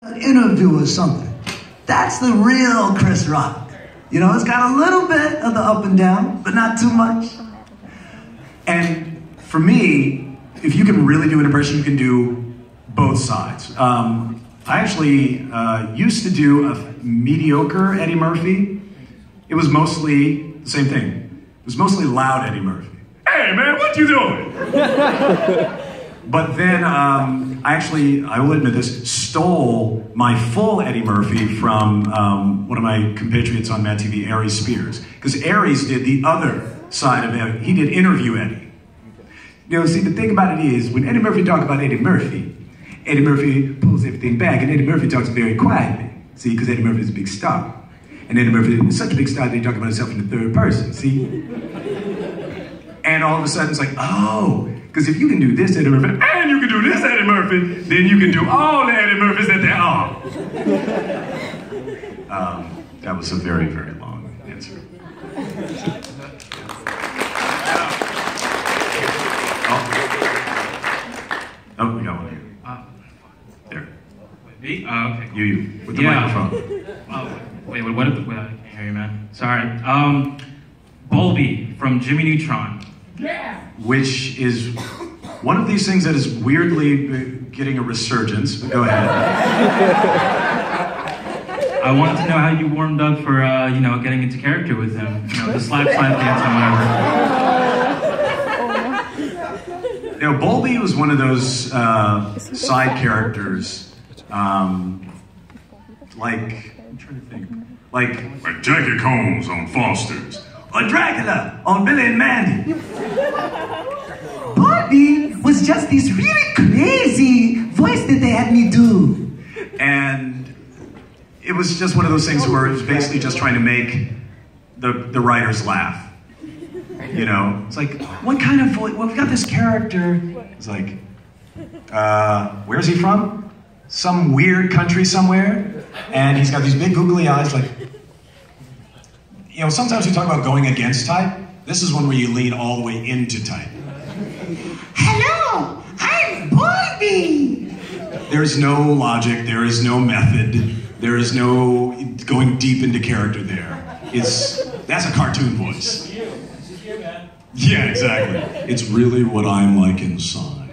An interview or something. That's the real Chris Rock. You know, it's got a little bit of the up and down, but not too much. And for me, if you can really do an impression, you can do both sides. I actually used to do a mediocre Eddie Murphy. It was mostly the same thing. It was mostly loud Eddie Murphy. Hey man, what you doing? But then I will admit this, stole my full Eddie Murphy from one of my compatriots on Mad TV, Aries Spears. Because Aries did the other side of Eddie. He did interview Eddie. You know, see, the thing about it is, when Eddie Murphy talks about Eddie Murphy pulls everything back, and Eddie Murphy talks very quietly. See, because Eddie Murphy is a big star. And Eddie Murphy is such a big star that he talks about himself in the third person, see? And all of a sudden it's like, oh, because if you can do this Eddie Murphy, and you can do this Eddie Murphy, then you can do all the Eddie Murphys that there are. That was a very, very long answer. Oh, we got one here. There. Me? Okay. Cool. You, with the microphone. Oh, wait, what? I can't hear you, man. Sorry. Bulby from Jimmy Neutron. Yeah. Which is one of these things that is weirdly getting a resurgence, but go ahead. I wanted to know how you warmed up for, you know, getting into character with him. You know, the slap dance and whatever. You know, Bulby was one of those side characters, like, I'm trying to think, like Jackie Combs on Foster's, or Dracula on Billy and Mandy. Bulby was just this really crazy voice that they had me do. And it was just one of those things where it was basically just trying to make the writers laugh. You know, it's like, what kind of voice? Well, we've got this character. It's like, where's he from? Some weird country somewhere. And he's got these big googly eyes, like, you know, sometimes we talk about going against type. This is one where you lean all the way into type. Hello, I'm Bulby. There is no logic, there is no method, there is no going deep into character there. That's a cartoon voice. Yeah, exactly. It's really what I'm like inside.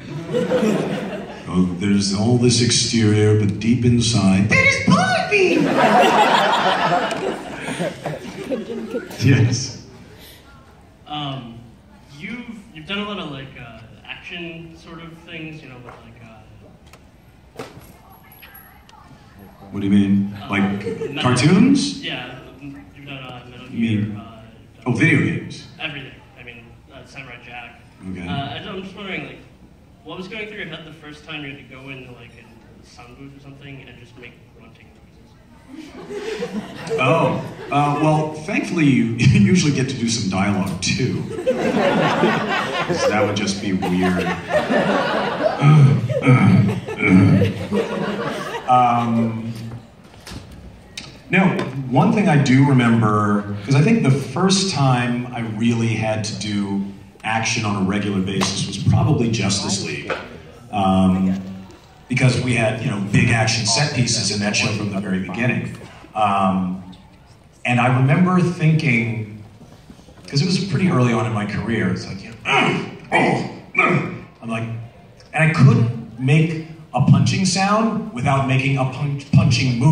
Oh, there's all this exterior, but deep inside, there is Bulby! Yes. You've done a lot of like action sort of things, you know, with like What do you mean? Like cartoons? Yeah, you've done Metal Gear. Video games. Everything. I mean, Samurai Jack. Okay. I'm just wondering, like, what was going through your head the first time you had to go into like a sound booth or something and just make grunting noises? Well, thankfully you usually get to do some dialogue too. So that would just be weird. No, one thing I do remember, because I think the first time I really had to do action on a regular basis was probably Justice League. Because we had, you know, big action set pieces in that show from the very beginning. And I remember thinking, because it was pretty early on in my career, it's like, I'm like, and I couldn't make a punching sound without making a punching move.